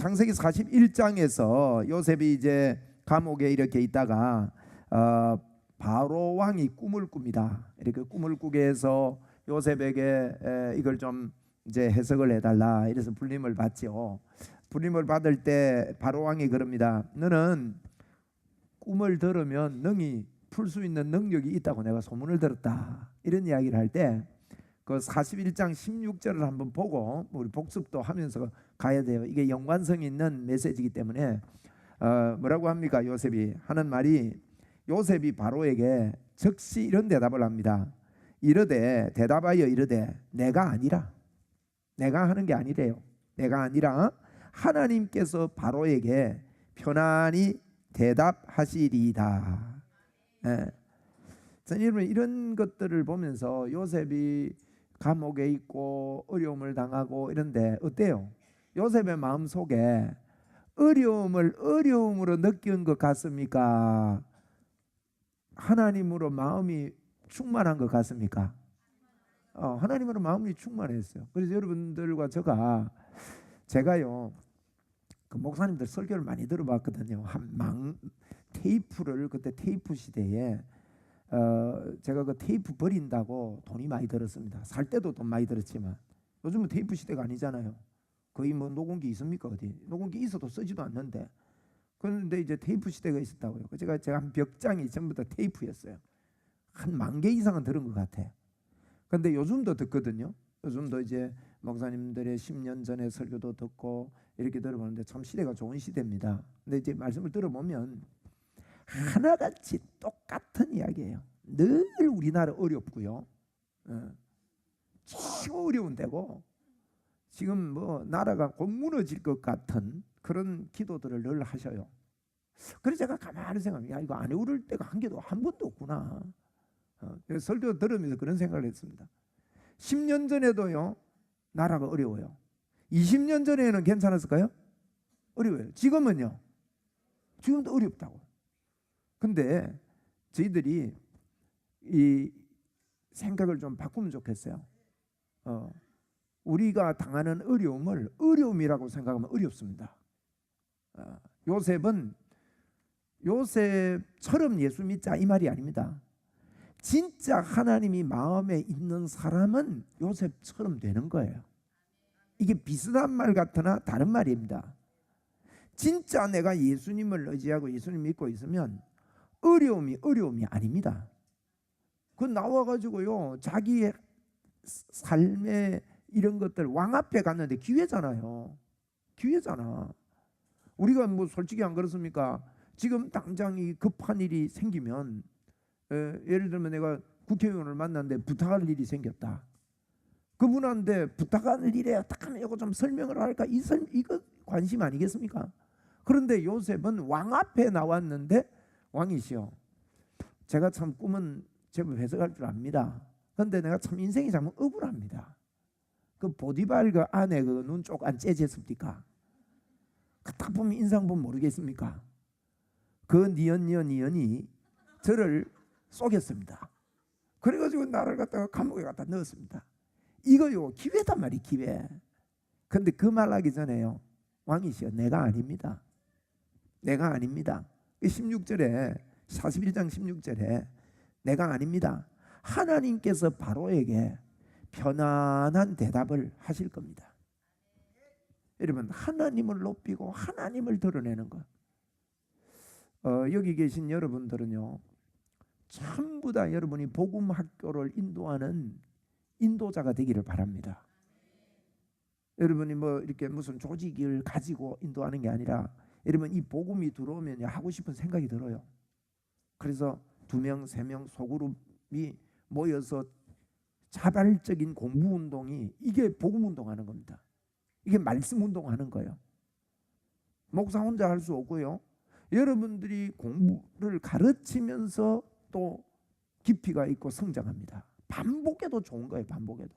창세기 41장에서 요셉이 이제 감옥에 이렇게 있다가 바로 왕이 꿈을 꿉니다. 이렇게 꿈을 꾸게 해서 요셉에게 이걸 좀 이제 해석을 해달라 이래서 불림을 받죠. 불림을 받을 때 바로 왕이 그럽니다. 너는 꿈을 들으면 능히 풀 수 있는 능력이 있다고 내가 소문을 들었다. 이런 이야기를 할 때 그 41장 16절을 한번 보고 우리 복습도 하면서 가야 돼요. 이게 연관성 있는 메시지이기 때문에 뭐라고 합니까? 요셉이 하는 말이, 요셉이 바로에게 즉시 이런 대답을 합니다. 이르되, 대답하여 이르되, 내가 아니라, 내가 하는 게 아니래요. 내가 아니라 하나님께서 바로에게 편안히 대답하시리이다. 예. 여러분, 이런 것들을 보면서 요셉이 감옥에 있고 어려움을 당하고 이런데 어때요? 요셉의 마음속에 어려움을 어려움으로 느낀 것 같습니까? 하나님으로 마음이 충만한 것 같습니까? 하나님으로 마음이 충만했어요. 그래서 여러분들과 제가요 그 목사님들 설교를 많이 들어봤거든요. 테이프를, 그때 테이프 시대에 제가 그 테이프 버린다고 돈이 많이 들었습니다. 살 때도 돈 많이 들었지만 요즘은 테이프 시대가 아니잖아요. 거의 뭐 녹음기 있습니까? 어디 녹음기 있어도 쓰지도 않는데. 그런데 이제 테이프 시대가 있었다고요. 제가 한 벽장이 전부 다 테이프였어요. 한 10,000개 이상은 들은 것 같아요. 그런데 요즘도 듣거든요. 요즘도 이제 목사님들의 10년 전에 설교도 듣고 이렇게 들어보는데 참 시대가 좋은 시대입니다. 근데 이제 말씀을 들어보면 하나같이 똑같은 이야기예요. 늘 우리나라 어렵고요. 최고 어려운 데고 지금 뭐 나라가 곧 무너질 것 같은 그런 기도들을 늘 하셔요. 그래서 제가 가만히 생각해요. 야, 이거 안 오를 때가 한 번도 없구나. 설교 들으면서 그런 생각을 했습니다. 10년 전에도요 나라가 어려워요. 20년 전에는 괜찮았을까요? 어려워요. 지금은요? 지금도 어렵다고. 근데 저희들이 이 생각을 좀 바꾸면 좋겠어요. 우리가 당하는 어려움을 어려움이라고 생각하면 어렵습니다. 요셉처럼 예수 믿자 이 말이 아닙니다. 진짜 하나님이 마음에 있는 사람은 요셉처럼 되는 거예요. 이게 비슷한 말 같으나 다른 말입니다. 진짜 내가 예수님을 의지하고 예수님 믿고 있으면 어려움이 아닙니다. 그 나와가지고요 자기의 삶의 이런 것들 왕 앞에 갔는데 기회잖아요. 기회잖아. 우리가 뭐 솔직히 안 그렇습니까? 지금 당장 이 급한 일이 생기면 예를 들면 내가 국회의원을 만났는데 부탁할 일이 생겼다. 그분한테 부탁할 일에 어떻게 하면 이거 좀 설명을 할까? 이거 관심 아니겠습니까? 그런데 요셉은 왕 앞에 나왔는데 왕이시여, 제가 참 꿈은 제법 해석할 줄 압니다. 그런데 내가 참 인생이 참 억울합니다. 그 보디발 그 안에 그 눈 쪽 안 째졌습니까? 딱 보면 인상 보면 모르겠습니까? 그 니언이 저를 쏘겠습니다. 그래가지고 나를 갖다가 감옥에 갖다 넣었습니다. 이거요 기회단 말이 기회. 근데 그 말하기 전에요 왕이시여, 내가 아닙니다. 내가 아닙니다. 16절에 41장 16절에 내가 아닙니다. 하나님께서 바로에게 편안한 대답을 하실 겁니다. 여러분, 하나님을 높이고 하나님을 드러내는 것. 여기 계신 여러분들은요 전부 다 여러분이 복음 학교를 인도하는 인도자가 되기를 바랍니다. 여러분이 뭐 이렇게 무슨 조직을 가지고 인도하는 게 아니라 여러분 이 복음이 들어오면 하고 싶은 생각이 들어요. 그래서 2명, 3명 소그룹이 모여서 자발적인 공부운동이 이게 복음운동하는 겁니다. 이게 말씀운동하는 거예요. 목사 혼자 할 수 없고요. 여러분들이 공부를 가르치면서 또 깊이가 있고 성장합니다. 반복해도 좋은 거예요. 반복해도.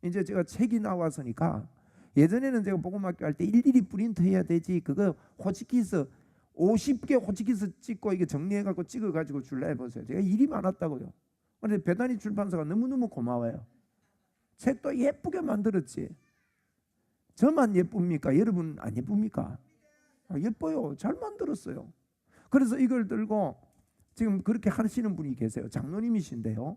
이제 제가 책이 나왔으니까 예전에는 제가 복음학교 할 때 일일이 프린트 해야 되지, 그거 호치키스 50개 호치키스 찍고 이게 정리해갖고 찍어가지고 줄라 해보세요. 제가 일이 많았다고요. 그런데 배단위 출판사가 너무너무 고마워요. 책도 예쁘게 만들었지. 저만 예쁩니까? 여러분 안 예쁩니까? 예뻐요. 잘 만들었어요. 그래서 이걸 들고 지금 그렇게 하시는 분이 계세요. 장로님이신데요.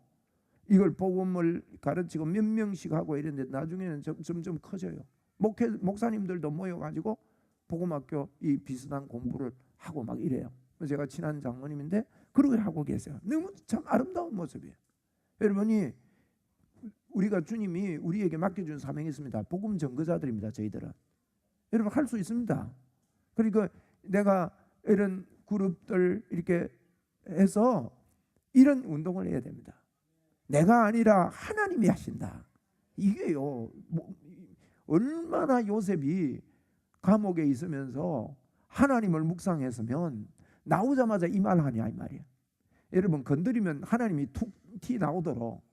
이걸 복음을 가르치고 몇 명씩 하고 이랬는데 나중에는 점점 커져요. 목사님들도 모여가지고 복음학교 이 비슷한 공부를 하고 막 이래요. 제가 친한 장로님인데 그러고 하고 계세요. 너무 참 아름다운 모습이에요. 여러분이 우리가 주님이 우리에게 맡겨준 사명이 있습니다. 복음 전거자들입니다. 저희들은. 여러분 할 수 있습니다. 그러니까 내가 이런 그룹들 이렇게 해서 이런 운동을 해야 됩니다. 내가 아니라 하나님이 하신다. 이게요. 얼마나 요셉이 감옥에 있으면서 하나님을 묵상했으면 나오자마자 이 말 하냐 이 말이에요. 여러분 건드리면 하나님이 툭 티 나오도록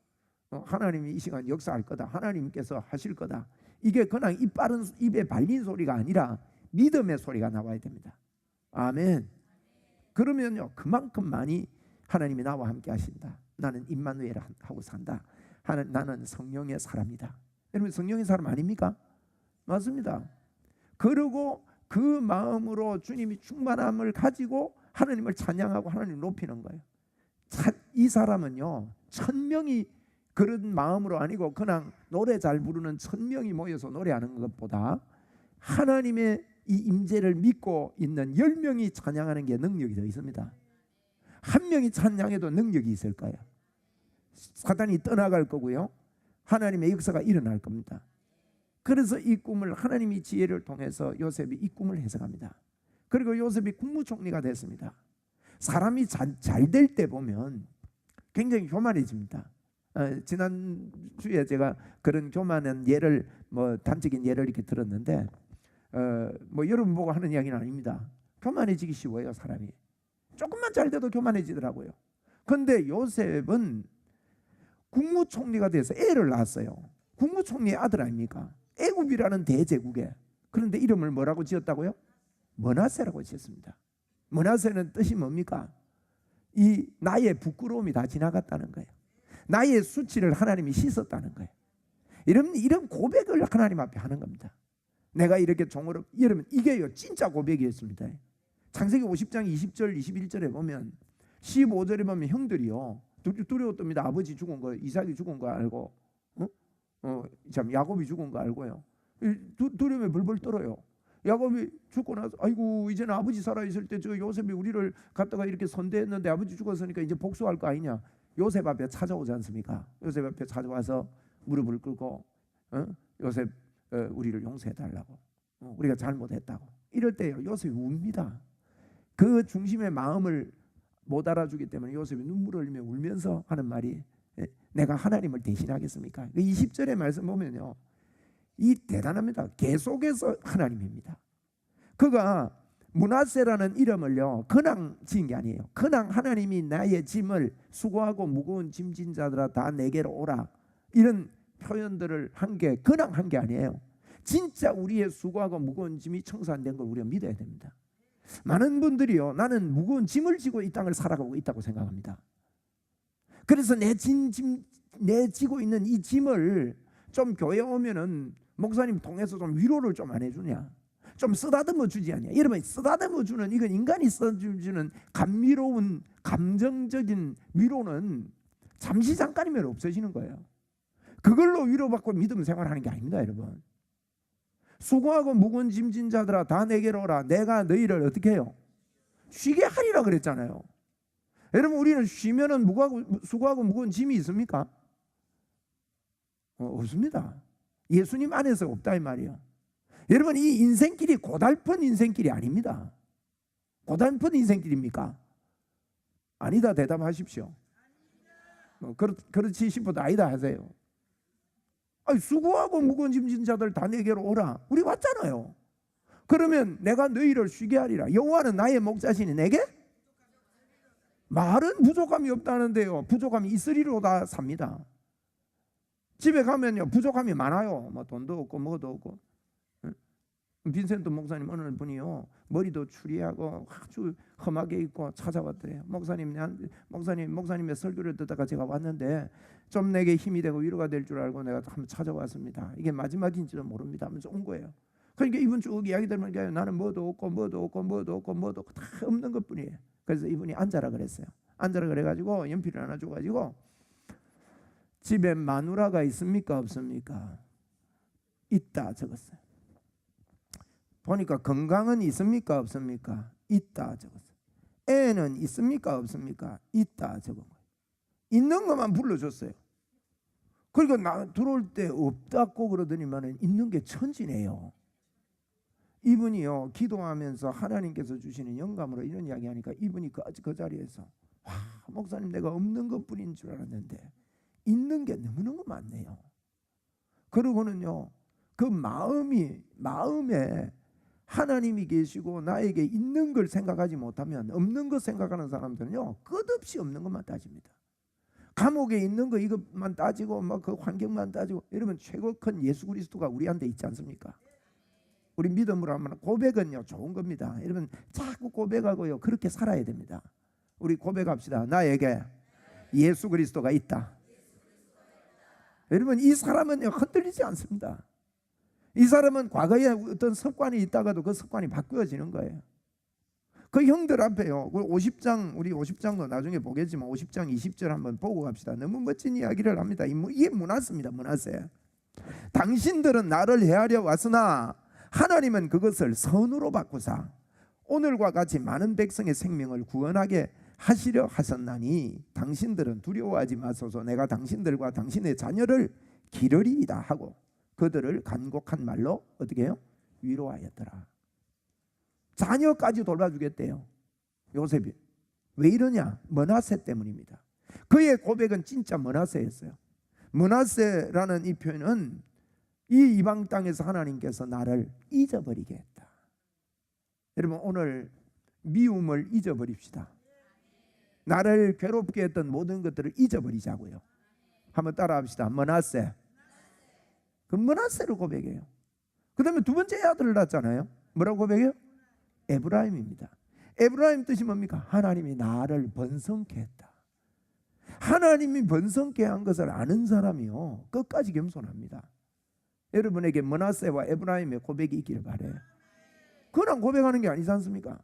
하나님이 이 시간 역사할 거다. 하나님께서 하실 거다. 이게 그냥 입 빠른 입에 발린 소리가 아니라 믿음의 소리가 나와야 됩니다. 아멘. 그러면요 그만큼 많이 하나님이 나와 함께 하신다. 나는 임마누엘 하고 산다. 나는 성령의 사람이다. 여러분 성령의 사람 아닙니까? 맞습니다. 그리고 그 마음으로 주님이 충만함을 가지고 하나님을 찬양하고 하나님을 높이는 거예요. 이 사람은요 1000명이 그런 마음으로 아니고 그냥 노래 잘 부르는 1000명이 모여서 노래하는 것보다 하나님의 이 임재를 믿고 있는 10명이 찬양하는 게 능력이 더 있습니다. 한 명이 찬양해도 능력이 있을 거예요. 사탄이 떠나갈 거고요. 하나님의 역사가 일어날 겁니다. 그래서 이 꿈을 하나님이 지혜를 통해서 요셉이 이 꿈을 해석합니다. 그리고 요셉이 국무총리가 됐습니다. 사람이 잘 될 때 보면 굉장히 교만해집니다. 지난주에 제가 그런 교만한 예를 단적인 예를 이렇게 들었는데 여러분 보고 하는 이야기는 아닙니다. 교만해지기 쉬워요. 사람이 조금만 잘 돼도 교만해지더라고요. 그런데 요셉은 국무총리가 돼서 애를 낳았어요. 국무총리의 아들 아닙니까? 애굽이라는 대제국에. 그런데 이름을 뭐라고 지었다고요? 므낫세라고 지었습니다. 므낫세는 뜻이 뭡니까? 이 나의 부끄러움이 다 지나갔다는 거예요. 나의 수치를 하나님이 씻었다는 거예요. 이런 고백을 하나님 앞에 하는 겁니다. 내가 이렇게 종으로 여러분 이게요 진짜 고백이었습니다. 창세기 50장 20절 21절에 보면 15절에 보면 형들이요 두려웠답니다. 아버지 죽은 거 이삭이 죽은 거 알고 참 야곱이 죽은 거 알고요. 두려움에 벌벌 떨어요. 야곱이 죽고 나서 아이고 이제는 아버지 살아있을 때 저 요셉이 우리를 갖다가 이렇게 선대했는데 아버지 죽었으니까 이제 복수할 거 아니냐. 요셉 앞에 찾아오지 않습니까? 요셉 앞에 찾아와서 무릎을 꿇고 요셉 우리를 용서해달라고 우리가 잘못했다고 이럴 때요 요셉이 웁니다. 그 중심의 마음을 못 알아주기 때문에 요셉이 눈물을 흘리며 울면서 하는 말이 내가 하나님을 대신하겠습니까? 20절의 말씀 보면요 이 대단합니다. 계속해서 하나님입니다. 그가 므낫세라는 이름을요 그냥 지은 게 아니에요. 그냥 하나님이 나의 짐을 수고하고 무거운 짐진 자들아 다 내게로 오라 이런 표현들을 한 게 그냥 한 게 아니에요. 진짜 우리의 수고하고 무거운 짐이 청산된 걸 우리가 믿어야 됩니다. 많은 분들이요 나는 무거운 짐을 지고 이 땅을 살아가고 있다고 생각합니다. 그래서 내 지고 있는 이 짐을 좀 교회 오면은 목사님 통해서 좀 위로를 좀 안 해주냐, 좀 쓰다듬어 주지 않냐. 여러분 쓰다듬어 주는 이건 인간이 써주는 감미로운 감정적인 위로는 잠시 잠깐이면 없어지는 거예요. 그걸로 위로받고 믿음 생활하는 게 아닙니다. 여러분 수고하고 무거운 짐진 자들아 다 내게로 오라 내가 너희를 어떻게 해요? 쉬게 하리라 그랬잖아요. 여러분 우리는 쉬면은 수고하고 무거운 짐이 있습니까? 없습니다. 예수님 안에서 없다 이 말이에요. 여러분 이 인생길이 고달픈 인생길이 아닙니다. 고달픈 인생길입니까? 아니다 대답하십시오. 그렇지 싶어도 아니다 하세요. 아니, 수고하고 무거운 짐진 자들 다 내게로 오라. 우리 왔잖아요. 그러면 내가 너희를 쉬게 하리라. 여호와는 나의 목자시니 내게 말은 부족함이 없다는데요 부족함이 있으리로다 삽니다. 집에 가면요 부족함이 많아요. 뭐 돈도 없고 뭐도 없고. 빈센트 목사님 어느 분이요 머리도 추리하고 아주 험하게 있고 찾아왔더래요. 목사님의 설교를 듣다가 제가 왔는데 좀 내게 힘이 되고 위로가 될 줄 알고 내가 한번 찾아왔습니다. 이게 마지막인지도 모릅니다 하면서 온 거예요. 그러니까 이분 쭉 이야기 들으면 나는 뭐도 없고 뭐도 없고 뭐도 없고 뭐도 없고 다 없는 것뿐이에요. 그래서 이분이 앉아라 그랬어요. 앉아라 그래가지고 연필을 하나 줘가지고 집에 마누라가 있습니까 없습니까? 있다 적었어요. 보니까 건강은 있습니까 없습니까? 있다 적었어요. 애는 있습니까 없습니까? 있다 적은 거예요. 있는 것만 불러줬어요. 그러니까 나 들어올 때 없다고 그러더니만은 있는 게 천지네요. 이분이요 기도하면서 하나님께서 주시는 영감으로 이런 이야기하니까 이분이 그 자리에서 와 목사님 내가 없는 것뿐인 줄 알았는데 있는 게 너무너무 많네요. 그러고는요 그 마음에 하나님이 계시고 나에게 있는 걸 생각하지 못하면 없는 것 생각하는 사람들은요 끝없이 없는 것만 따집니다. 감옥에 있는 거 이것만 따지고 막 그 환경만 따지고 이러면 최고 큰 예수 그리스도가 우리한테 있지 않습니까? 우리 믿음으로 하면 고백은요 좋은 겁니다. 여러분 자꾸 고백하고요 그렇게 살아야 됩니다. 우리 고백합시다. 나에게 예수 그리스도가 있다. 여러분 이 사람은요 흔들리지 않습니다. 이 사람은 과거에 어떤 습관이 있다가도 그 습관이 바뀌어지는 거예요. 그 형들 앞에요 50장 우리 50장도 나중에 보겠지만 50장 20절 한번 보고 갑시다. 너무 멋진 이야기를 합니다. 이게 므낫세입니다. 므낫세. 당신들은 나를 헤아려 왔으나 하나님은 그것을 선으로 바꾸사 오늘과 같이 많은 백성의 생명을 구원하게 하시려 하셨나니 당신들은 두려워하지 마소서. 내가 당신들과 당신의 자녀를 기르리이다 하고 그들을 간곡한 말로 어떻게 해요? 위로하였더라. 자녀까지 돌봐주겠대요. 요셉이. 왜 이러냐? 므낫세 때문입니다. 그의 고백은 진짜 므낫세였어요. 므낫세라는 이 표현은 이 이방 땅에서 하나님께서 나를 잊어버리게 했다. 여러분 오늘 미움을 잊어버립시다. 나를 괴롭게 했던 모든 것들을 잊어버리자고요. 한번 따라합시다. 므낫세. 그 므낫세를 고백해요. 그 다음에 두 번째 아들을 낳았잖아요. 뭐라고 고백해요? 에브라임입니다. 에브라임 뜻이 뭡니까? 하나님이 나를 번성케 했다. 하나님이 번성케 한 것을 아는 사람이요 끝까지 겸손합니다. 여러분에게 므낫세와 에브라임의 고백이 있기를 바라요. 그냥 고백하는 게 아니지 않습니까?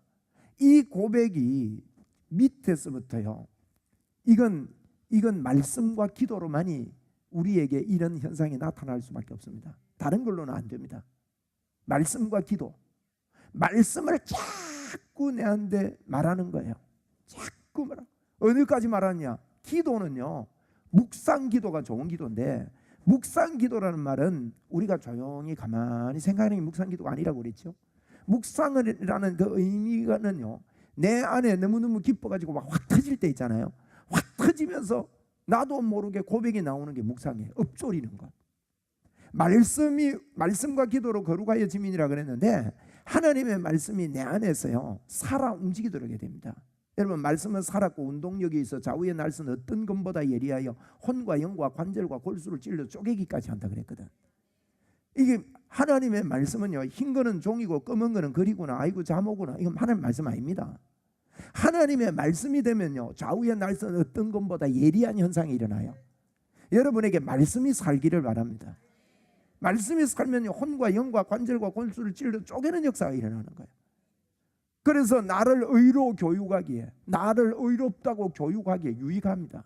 이 고백이 밑에서부터요 이건 말씀과 기도로만이 우리에게 이런 현상이 나타날 수밖에 없습니다. 다른 걸로는 안 됩니다. 말씀과 기도, 말씀을 자꾸 내한테 말하는 거예요. 자꾸 말하. 어디까지 말하느냐? 기도는요 묵상 기도가 좋은 기도인데 묵상 기도라는 말은 우리가 조용히 가만히 생각하는 게 묵상 기도가 아니라고 그랬죠. 묵상이라는 그 의미가는요 내 안에 너무너무 기뻐가지고 막 확 터질 때 있잖아요. 확 터지면서 나도 모르게 고백이 나오는 게 묵상이에요. 읊조리는 것. 말씀과 기도로 거룩하여 지민이라 그랬는데 하나님의 말씀이 내 안에서요 살아 움직이도록 해야 됩니다. 여러분 말씀은 살았고 운동력이 있어 좌우의 날선 어떤 검보다 예리하여 혼과 영과 관절과 골수를 찔러 쪼개기까지 한다 그랬거든. 이게 하나님의 말씀은요 흰 거는 종이고 검은 거는 글이구나 아이고 자모구나 이건 하나님의 말씀 아닙니다. 하나님의 말씀이 되면요 좌우의 날선 어떤 것보다 예리한 현상이 일어나요. 여러분에게 말씀이 살기를 바랍니다. 말씀이 살면 혼과 영과 관절과 골수를 찔러 쪼개는 역사가 일어나는 거예요. 그래서 나를 의로 교육하기에 나를 의롭다고 교육하기에 유익합니다.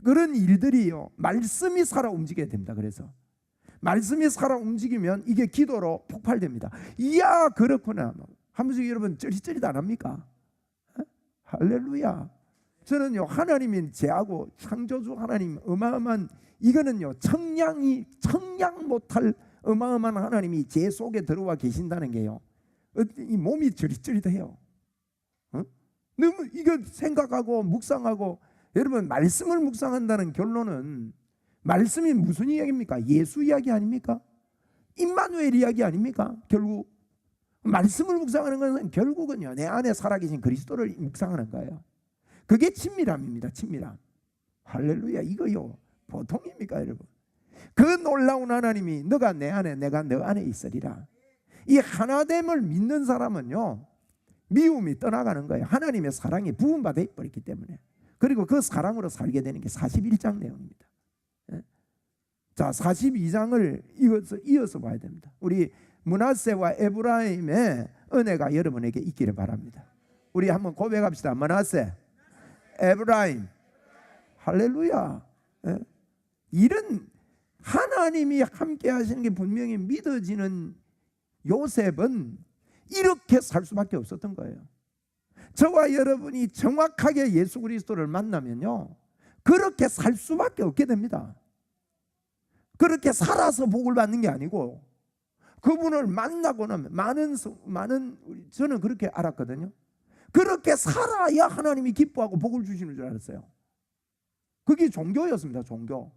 그런 일들이요 말씀이 살아 움직여야 됩니다. 그래서 말씀이 살아 움직이면 이게 기도로 폭발됩니다. 이야 그렇구나 한 번씩 여러분 쩌릿쩌릿 안 합니까? 할렐루야. 저는요 하나님이 제하고 창조주 하나님 어마어마한 이거는요 청량 못할 어마어마한 하나님이 제 속에 들어와 계신다는 게요 이 몸이 쩌릿쩌릿해요. 너무 이거 생각하고 묵상하고 여러분 말씀을 묵상한다는 결론은 말씀이 무슨 이야기입니까? 예수 이야기 아닙니까? 임마누엘 이야기 아닙니까? 결국 말씀을 묵상하는 것은 결국은요 내 안에 살아계신 그리스도를 묵상하는 거예요. 그게 친밀함입니다. 친밀함. 할렐루야. 이거요 보통입니까 여러분? 그 놀라운 하나님이 너가 내 안에 내가 너 안에 있으리라. 이 하나됨을 믿는 사람은요 미움이 떠나가는 거예요. 하나님의 사랑이 부음받아 버렸기 때문에. 그리고 그 사랑으로 살게 되는 게 41장 내용입니다. 자, 42장을 이어서 봐야 됩니다. 우리 므낫세와 에브라임의 은혜가 여러분에게 있기를 바랍니다. 우리 한번 고백합시다. 므낫세, 에브라임. 할렐루야. 예? 이런 하나님이 함께 하시는 게 분명히 믿어지는 요셉은 이렇게 살 수밖에 없었던 거예요. 저와 여러분이 정확하게 예수 그리스도를 만나면요, 그렇게 살 수밖에 없게 됩니다. 그렇게 살아서 복을 받는 게 아니고, 그분을 만나고 나면 많은 저는 그렇게 알았거든요. 그렇게 살아야 하나님이 기뻐하고 복을 주시는 줄 알았어요. 그게 종교였습니다. 종교.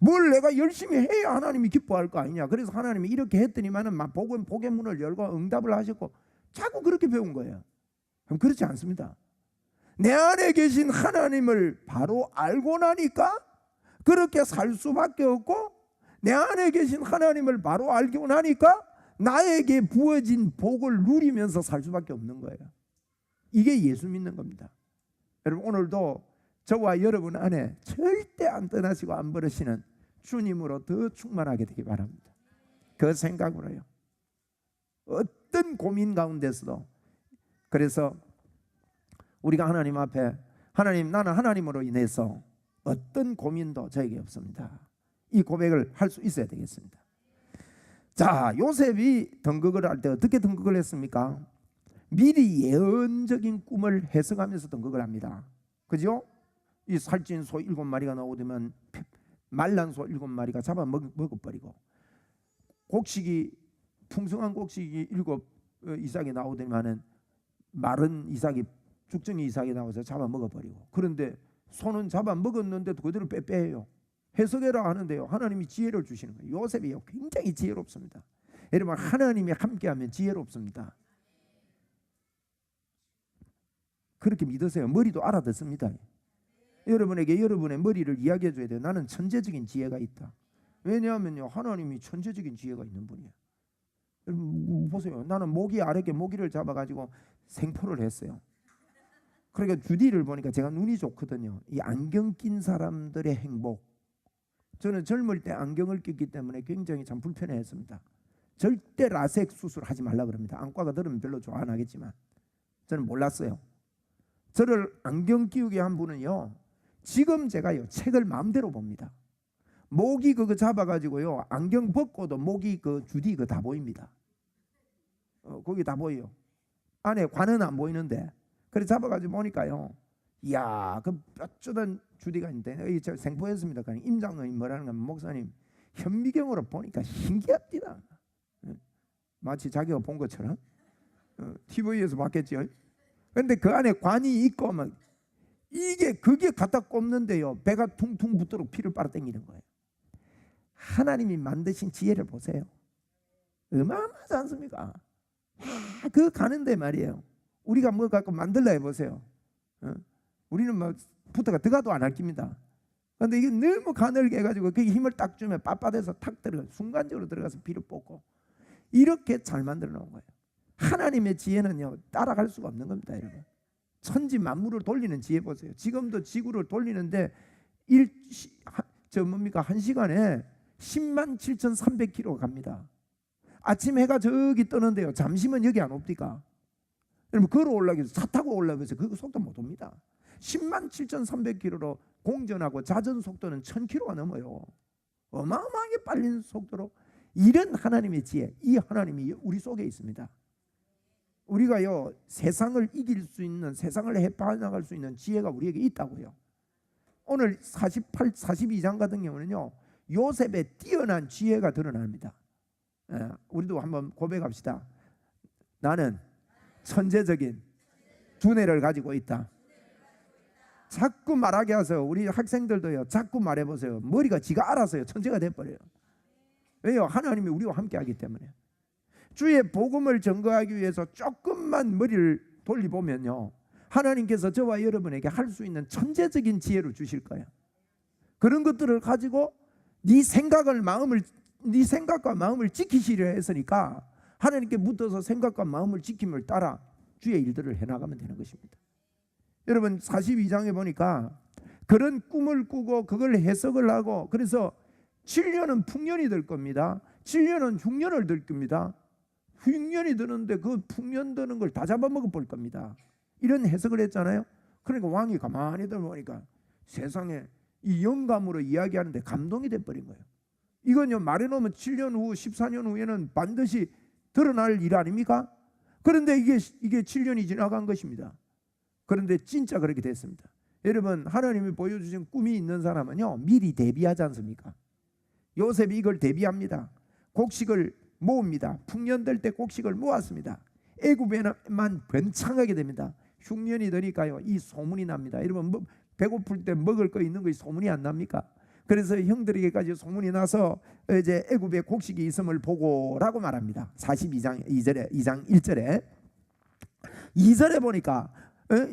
뭘 내가 열심히 해야 하나님이 기뻐할 거 아니냐. 그래서 하나님이 이렇게 했더니만은 막 복의 문을 열고 응답을 하셨고, 자꾸 그렇게 배운 거예요. 그럼 그렇지 않습니다. 내 안에 계신 하나님을 바로 알고 나니까 그렇게 살 수밖에 없고, 내 안에 계신 하나님을 바로 알고 나니까 나에게 부어진 복을 누리면서 살 수밖에 없는 거예요. 이게 예수 믿는 겁니다. 여러분, 오늘도 저와 여러분 안에 절대 안 떠나시고 안 버리시는 주님으로 더 충만하게 되기 바랍니다. 그 생각으로요. 어떤 고민 가운데서도. 그래서 우리가 하나님 앞에, 하나님, 나는 하나님으로 인해서 어떤 고민도 저에게 없습니다. 이 고백을 할 수 있어야 되겠습니다. 자, 요셉이 등극을 할 때 어떻게 등극을 했습니까? 미리 예언적인 꿈을 해석하면서 등극을 합니다. 그죠? 이 살찐 소 7마리가 나오면 말란 소 7마리가 잡아 먹어버리고, 곡식이 풍성한 곡식이 7 이삭이 나오더니만은 마른 이삭이, 죽정이 이삭이 나와서 잡아 먹어버리고, 그런데 소는 잡아 먹었는데도 그대로 빼빼해요. 해석해라 하는데요, 하나님이 지혜를 주시는 거예요. 요셉이요, 굉장히 지혜롭습니다. 여러분, 하나님이 함께하면 지혜롭습니다. 그렇게 믿으세요. 머리도 알아듣습니다. 여러분에게 여러분의 머리를 이야기해 줘야 돼요. 나는 천재적인 지혜가 있다. 왜냐하면요, 하나님이 천재적인 지혜가 있는 분이에요. 여러분 보세요. 나는 모기 아래게 모기를 잡아가지고 생포를 했어요. 그러니까 주디를 보니까 제가 눈이 좋거든요. 이 안경 낀 사람들의 행복. 저는 젊을 때 안경을 꼈기 때문에 굉장히 참 불편해했습니다. 절대 라섹 수술 하지 말라 그럽니다. 안과가 들으면 별로 좋아 안 하겠지만 저는 몰랐어요. 저를 안경 끼우게 한 분은요, 지금 제가요 책을 마음대로 봅니다. 모기 그거 잡아가지고요, 안경 벗고도 모기 그 주디 그 다 보입니다. 거기 다 보여요. 안에 관은 안 보이는데, 그래 잡아가지고 보니까요, 이야, 그 뼈쩌던 주디가 있는데, 제가 생포했습니다. 그러니까 임장님 뭐라는 건, 목사님 현미경으로 보니까 신기합니다. 마치 자기가 본 것처럼 TV에서 봤겠죠. 그런데 그 안에 관이 있고 막 그게 갖다 꼽는데요, 배가 퉁퉁 붓도록 피를 빨아당기는 거예요. 하나님이 만드신 지혜를 보세요. 어마어마하지 않습니까? 그 가는데 말이에요, 우리가 뭐 갖고 만들라 해보세요. 우리는 뭐 부터가 들어가도 안 할 겁니다. 그런데 이게 너무 가늘게 해가지고 그게 힘을 딱 주면 빳빳해서 탁 들어가, 순간적으로 들어가서 피를 뽑고, 이렇게 잘 만들어 놓은 거예요. 하나님의 지혜는요, 따라갈 수가 없는 겁니다, 여러분. 천지 만물을 돌리는 지혜 보세요. 지금도 지구를 돌리는데 1시간에 107,300km 갑니다. 아침 해가 저기 뜨는데요, 잠시만 여기 안 옵니까? 여러분, 걸어 올라가기 위해서, 차 타고 올라가기 위해서 그 속도 못 옵니다. 107,300km로 공전하고 자전 속도는 1000km가 넘어요. 어마어마하게 빨린 속도로. 이런 하나님의 지혜, 이 하나님이 우리 속에 있습니다. 우리가요, 세상을 이길 수 있는, 세상을 해파나갈 수 있는 지혜가 우리에게 있다고요. 오늘 42장 같은 경우는요, 요셉의 뛰어난 지혜가 드러납니다. 우리도 한번 고백합시다. 나는 천재적인 두뇌를 가지고 있다. 자꾸 말하게 하세요. 우리 학생들도요, 자꾸 말해보세요. 머리가 지가 알아서요 천재가 돼버려요. 왜요? 하나님이 우리와 함께 하기 때문에. 주의 복음을 증거하기 위해서 조금만 머리를 돌리보면요, 하나님께서 저와 여러분에게 할 수 있는 천재적인 지혜를 주실 거예요. 그런 것들을 가지고 네 생각과 마음을 지키시려 했으니까, 하나님께 묻어서 생각과 마음을 지킴을 따라 주의 일들을 해나가면 되는 것입니다. 여러분, 42장에 보니까 그런 꿈을 꾸고 그걸 해석을 하고, 그래서 7년은 풍년이 될 겁니다. 7년은 흉년을 될 겁니다. 흉년이 드는데 그 풍년 드는 걸 다 잡아먹어 볼 겁니다. 이런 해석을 했잖아요. 그러니까 왕이 가만히 들어보니까 세상에 이 영감으로 이야기하는데 감동이 돼버린 거예요. 이건요, 말해놓으면 7년 후 14년 후에는 반드시 드러날 일 아닙니까? 그런데 이게 7년이 지나간 것입니다. 그런데 진짜 그렇게 됐습니다. 여러분, 하나님이 보여주신 꿈이 있는 사람은요, 미리 대비하지 않습니까? 요셉이 이걸 대비합니다. 곡식을 모읍니다. 풍년될 때 곡식을 모았습니다. 애굽에만 번창하게 됩니다. 흉년이 되니까요, 이 소문이 납니다. 여러분, 배고플 때 먹을 거 있는 거 소문이 안 납니까? 그래서 형들에게까지 소문이 나서 이제 애굽에 곡식이 있음을 보고라고 말합니다. 42장 1절에 보니까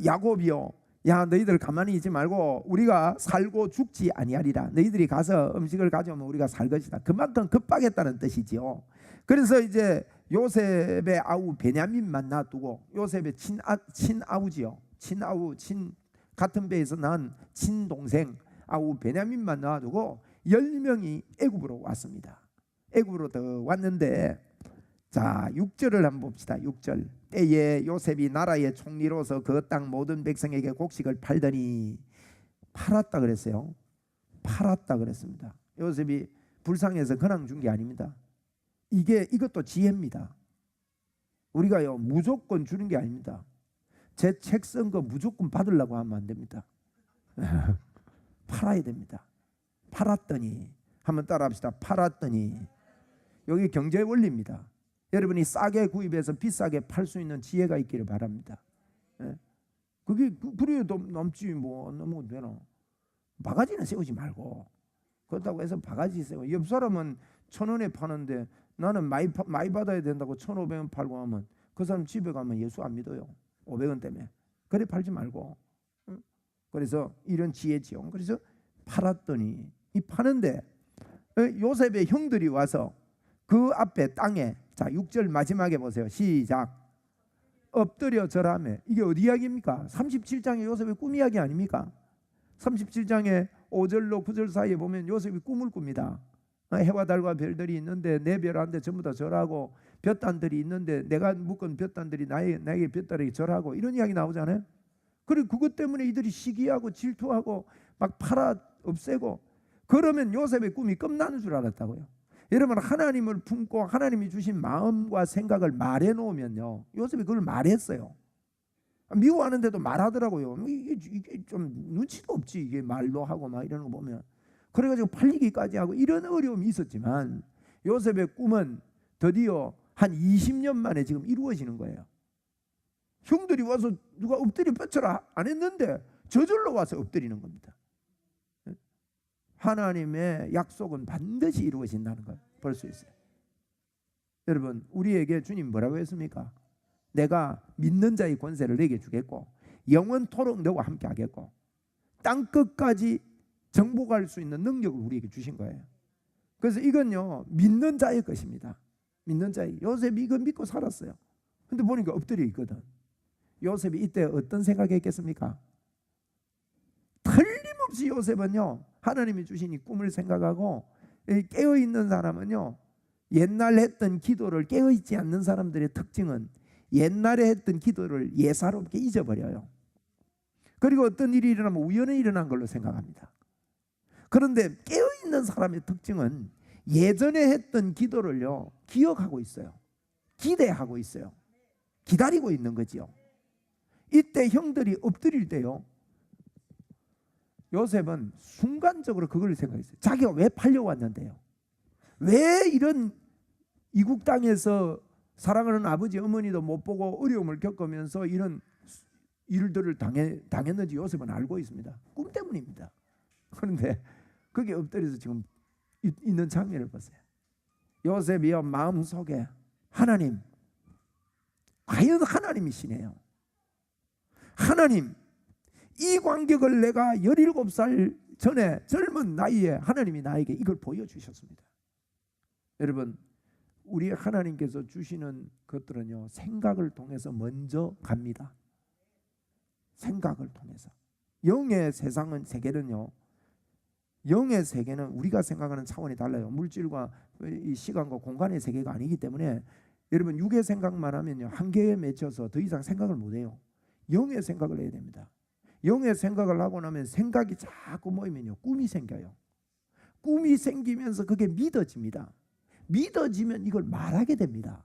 야곱이요, 야, 너희들 가만히 있지 말고 우리가 살고 죽지 아니하리라. 너희들이 가서 음식을 가져오면 우리가 살 것이다. 그만큼 급하겠다는 뜻이지요. 그래서 이제 요셉의 아우 베냐민만 놔두고, 요셉의 친아우지요, 같은 배에서 난 친동생 아우 베냐민만 놔두고 10명이 애굽으로 왔습니다. 애굽으로 더 왔는데, 자 6절을 한번 봅시다. 6절. 때에 요셉이 나라의 총리로서 그 땅 모든 백성에게 곡식을 팔더니, 팔았다 그랬어요. 팔았다 그랬습니다. 요셉이 불쌍해서 그냥 준 게 아닙니다. 이것도 지혜입니다. 우리가요, 무조건 주는 게 아닙니다. 제 책 쓴 거 무조건 받으려고 하면 안 됩니다. 팔아야 됩니다. 팔았더니, 한번 따라합시다. 팔았더니. 여기 경제 원리입니다. 여러분이 싸게 구입해서 비싸게 팔 수 있는 지혜가 있기를 바랍니다. 그게 그래야 넘지 뭐 너무 되나. 바가지는 세우지 말고. 그렇다고 해서 바가지 세우고, 옆 사람은 1,000원에 파는데 나는 많이 받아야 된다고 1,500원 팔고 하면 그 사람 집에 가면 예수 안 믿어요. 500원 때문에. 그래 팔지 말고. 그래서 이런 지혜지요. 그래서 팔았더니, 이 파는데 요셉의 형들이 와서 그 앞에 땅에, 자 6절 마지막에 보세요. 시작. 엎드려 절하며. 이게 어디 이야기입니까? 37장의 요셉의 꿈 이야기 아닙니까? 37장의 5절로 9절 사이에 보면 요셉이 꿈을 꿉니다. 해와 달과 별들이 있는데 내 별한테 전부 다 절하고, 볕단들이 있는데 내가 묶은 볕단들이 나에게 볕단에게 절하고, 이런 이야기 나오잖아요. 그리고 그것 때문에 이들이 시기하고 질투하고 막 팔아 없애고, 그러면 요셉의 꿈이 끝나는 줄 알았다고요. 여러분, 하나님을 품고 하나님이 주신 마음과 생각을 말해 놓으면요, 요셉이 그걸 말했어요. 미워하는데도 말하더라고요. 이게 좀 눈치도 없지, 이게 말도 하고 막 이러는 거 보면. 그래가지고 팔리기까지 하고 이런 어려움이 있었지만, 요셉의 꿈은 드디어 한 20년 만에 지금 이루어지는 거예요. 형들이 와서 누가 엎드려 뻗쳐라 안 했는데 저절로 와서 엎드리는 겁니다. 하나님의 약속은 반드시 이루어진다는 걸 볼 수 있어요. 여러분, 우리에게 주님 뭐라고 했습니까? 내가 믿는 자의 권세를 내게 주겠고, 영원토록 너와 함께 하겠고, 땅끝까지 정복할 수 있는 능력을 우리에게 주신 거예요. 그래서 이건요, 믿는 자의 것입니다. 믿는 자의. 요셉이 이거 믿고 살았어요. 근데 보니까 엎드려 있거든. 요셉이 이때 어떤 생각했겠습니까? 틀림없이 요셉은요, 하나님이 주신 이 꿈을 생각하고, 깨어있는 사람은요, 옛날 했던 기도를, 깨어있지 않는 사람들의 특징은 옛날에 했던 기도를 예사롭게 잊어버려요. 그리고 어떤 일이 일어나면 우연히 일어난 걸로 생각합니다. 그런데 깨어있는 사람의 특징은 예전에 했던 기도를요, 기억하고 있어요. 기대하고 있어요. 기다리고 있는 거지요. 이때 형들이 엎드릴 때요, 요셉은 순간적으로 그걸 생각했어요. 자기가 왜 팔려왔는데요? 왜 이런 이국 땅에서 사랑하는 아버지 어머니도 못 보고 어려움을 겪으면서 이런 일들을 당했는지 요셉은 알고 있습니다. 꿈 때문입니다. 그런데 거기에 엎드려서 지금 있는 장면을 보세요. 요셉이요, 마음속에 하나님, 과연 하나님이시네요. 하나님, 이 광경을 내가 17살 전에 젊은 나이에 하나님이 나에게 이걸 보여주셨습니다. 여러분, 우리 하나님께서 주시는 것들은요, 생각을 통해서 먼저 갑니다. 생각을 통해서. 영의 세계는요, 영의 세계는 우리가 생각하는 차원이 달라요. 물질과 이 시간과 공간의 세계가 아니기 때문에 여러분 육의 생각만 하면요 한계에 맺혀서 더 이상 생각을 못해요. 영의 생각을 해야 됩니다. 영의 생각을 하고 나면 생각이 자꾸 모이면요 꿈이 생겨요. 꿈이 생기면서 그게 믿어집니다. 믿어지면 이걸 말하게 됩니다.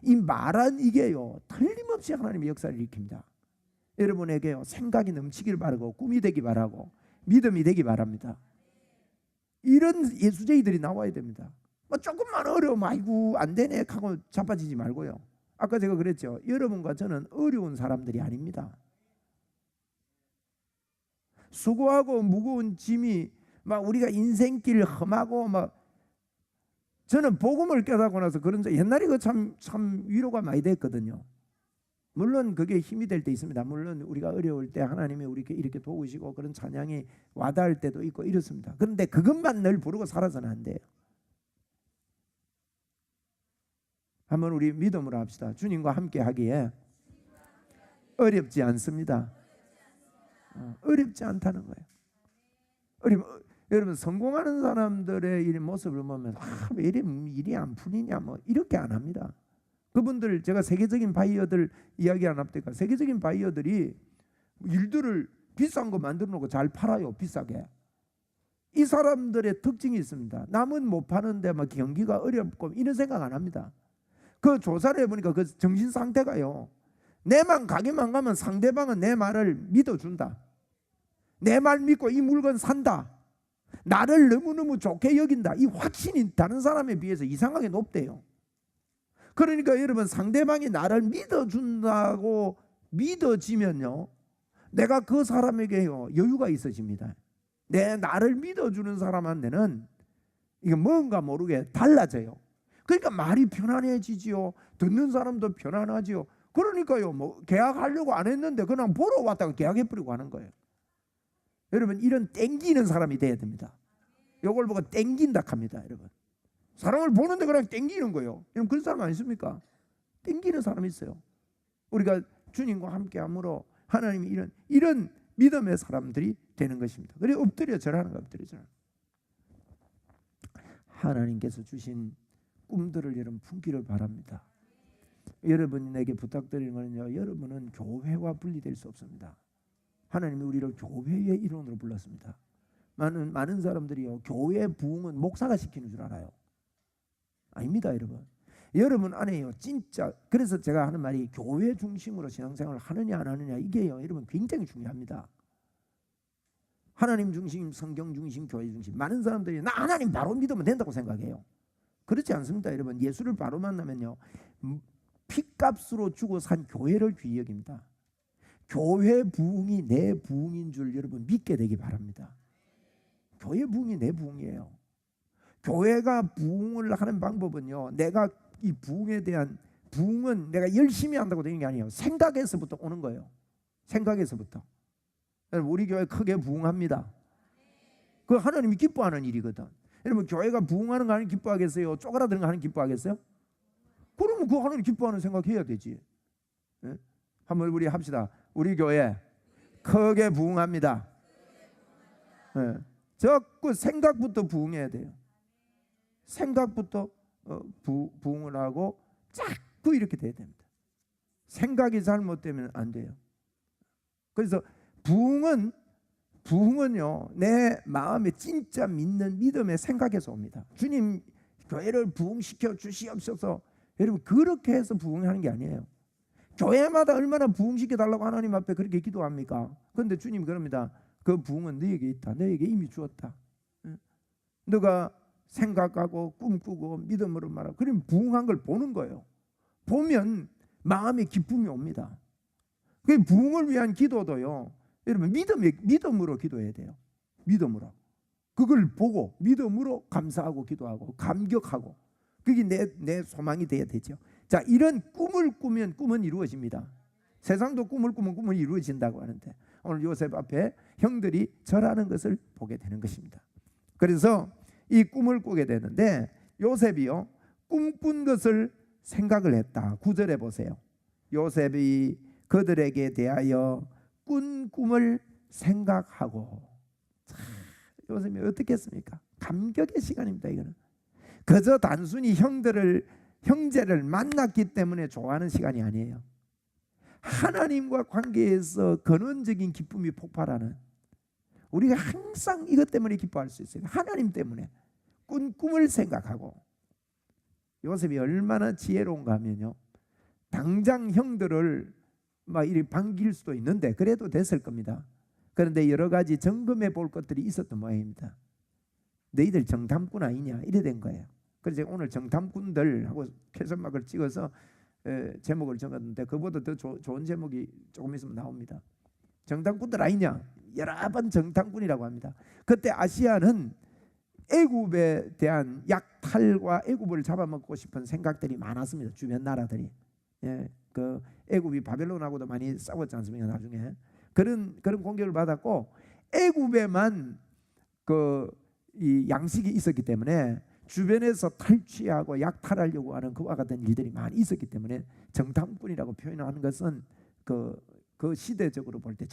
이 말한 이게요 틀림없이 하나님의 역사를 일으킵니다. 여러분에게요 생각이 넘치길 바라고 꿈이 되기 바라고 믿음이 되기 바랍니다. 이런 예수제이들이 나와야 됩니다. 뭐 조금만 어려우면 아이고 안 되네 하고 자빠지지 말고요. 아까 제가 그랬죠. 여러분과 저는 어려운 사람들이 아닙니다. 수고하고 무거운 짐이 막 우리가 인생길 험하고 막 저는 복음을 깨닫고 나서 그런 옛날에 그 참 위로가 많이 됐거든요. 물론 그게 힘이 될 때 있습니다. 물론 우리가 어려울 때 하나님이 우리에게 이렇게 도우시고 그런 찬양이 와닿을 때도 있고 이렇습니다. 그런데 그것만 늘 부르고 살아서는 안 돼요. 한번 우리 믿음으로 합시다. 주님과 함께 하기에 어렵지 않습니다. 어렵지 않다는 거예요. 여러분 성공하는 사람들의 이 모습을 보면 왜 이래 일이 안 풀리냐 뭐 이렇게 안 합니다. 그분들 제가 세계적인 바이어들 이야기 안 합니까? 세계적인 바이어들이 일들을 비싼 거 만들어 놓고 잘 팔아요. 비싸게. 이 사람들의 특징이 있습니다. 남은 못 파는데 막 경기가 어렵고 이런 생각 안 합니다. 그 조사를 해보니까 그 정신 상태가요. 내만 가게만 가면 상대방은 내 말을 믿어준다. 내 말 믿고 이 물건 산다. 나를 너무너무 좋게 여긴다. 이 확신이 다른 사람에 비해서 이상하게 높대요. 그러니까 여러분 상대방이 나를 믿어준다고 믿어지면요 내가 그 사람에게요 여유가 있어집니다. 나를 믿어주는 사람한테는 이게 뭔가 모르게 달라져요. 그러니까 말이 편안해지지요. 듣는 사람도 편안하지요. 그러니까요 뭐 계약하려고 안 했는데 그냥 보러 왔다가 계약해버리고 하는 거예요. 여러분 이런 땡기는 사람이 돼야 됩니다. 이걸 보고 땡긴다 합니다. 여러분 사람을 보는데 그냥 땡기는 거예요. 여러분 그런 사람 아니십니까? 땡기는 사람이 있어요. 우리가 주님과 함께함으로 하나님이 이런 믿음의 사람들이 되는 것입니다. 그래 엎드려 절하는 거 엎드려 절. 하나님께서 주신 꿈들을 여러분 품기를 바랍니다. 여러분에게 부탁드리는 것은요 여러분은 교회와 분리될 수 없습니다. 하나님이 우리를 교회의 일원으로 불렀습니다. 많은 사람들이요 교회 부흥은 목사가 시키는 줄 알아요. 아닙니다. 여러분 안에요 진짜 그래서 제가 하는 말이 교회 중심으로 신앙생활을 하느냐 안 하느냐 이게요 여러분 굉장히 중요합니다. 하나님 중심, 성경 중심, 교회 중심. 많은 사람들이 나 하나님 바로 믿으면 된다고 생각해요. 그렇지 않습니다. 여러분 예수를 바로 만나면요 핏값으로 주고 산 교회를 귀히 여깁니다. 교회 부흥이 내 부흥인 줄 여러분 믿게 되기 바랍니다. 교회 부흥이 내 부흥이에요. 교회가 부흥을 하는 방법은요 내가 이 부흥에 대한 부흥은 내가 열심히 한다고 되는 게 아니에요. 생각에서부터 오는 거예요. 생각에서부터. 우리 교회 크게 부흥합니다. 그 하나님이 기뻐하는 일이거든. 여러분 교회가 부흥하는 거 하나님 기뻐하겠어요? 쪼그라드는 거 하나님 기뻐하겠어요? 그러면 그 하나님 기뻐하는 생각해야 되지. 네? 한번 우리 합시다. 우리 교회 크게 부흥합니다. 네. 자꾸 생각부터 부흥해야 돼요. 생각부터 부흥을 하고 자꾸 이렇게 돼야 됩니다. 생각이 잘못되면 안 돼요. 그래서 부흥은요 내 마음에 진짜 믿는 믿음의 생각에서 옵니다. 주님 교회를 부흥시켜 주시옵소서. 여러분 그렇게 해서 부흥하는 게 아니에요. 교회마다 얼마나 부흥시켜 달라고 하나님 앞에 그렇게 기도합니까? 그런데 주님 그럽니다. 그 부흥은 너에게 있다. 너에게 이미 주었다. 너가 생각하고 꿈꾸고 믿음으로 말하고 그럼 부흥한 걸 보는 거예요. 보면 마음에 기쁨이 옵니다. 그 부흥을 위한 기도도요 여러분 믿음으로 기도해야 돼요. 믿음으로 그걸 보고 믿음으로 감사하고 기도하고 감격하고 그게 내 소망이 돼야 되죠. 자 이런 꿈을 꾸면 꿈은 이루어집니다. 세상도 꿈을 꾸면 꿈은 이루어진다고 하는데 오늘 요셉 앞에 형들이 절하는 것을 보게 되는 것입니다. 그래서 이 꿈을 꾸게 되는데 요셉이요 꿈꾼 것을 생각을 했다. 9절에 보세요. 요셉이 그들에게 대하여 꾼 꿈을 생각하고 요셉이 어떻게 했습니까? 감격의 시간입니다. 이거는 그저 단순히 형제를 만났기 때문에 좋아하는 시간이 아니에요. 하나님과 관계에서 근원적인 기쁨이 폭발하는, 우리가 항상 이것 때문에 기뻐할 수 있어요. 하나님 때문에 꿈을 생각하고. 요셉이 얼마나 지혜로운가 하면요, 당장 형들을 막 이렇게 반길 수도 있는데 그래도 됐을 겁니다. 그런데 여러 가지 점검해 볼 것들이 있었던 모양입니다. 너희들 정탐꾼 아니냐 이래 된 거예요. 그래서 오늘 정탐꾼들 하고 캐선막을 찍어서 제목을 적었는데 그보다 더 좋은 제목이 조금 있으면 나옵니다. 정탐꾼들 아니냐, 여러 번 정탐꾼이라고 합니다. 그때 아시아는 애굽에 대한 약탈과 애굽을 잡아먹고 싶은 생각들이 많았습니다. 주변 나라들이. 그 애굽이 바벨론하고도 많이 싸웠지 않습니까? 나중에 그런 공격을 받았고, 애굽에만 이 양식이 있었기 때문에 주변에서 탈취하고 약탈하려고 하는 그와 같은 일들이 많이 있었기 때문에 정탐꾼이라고 표현하는 것은 그 시대적으로 볼 때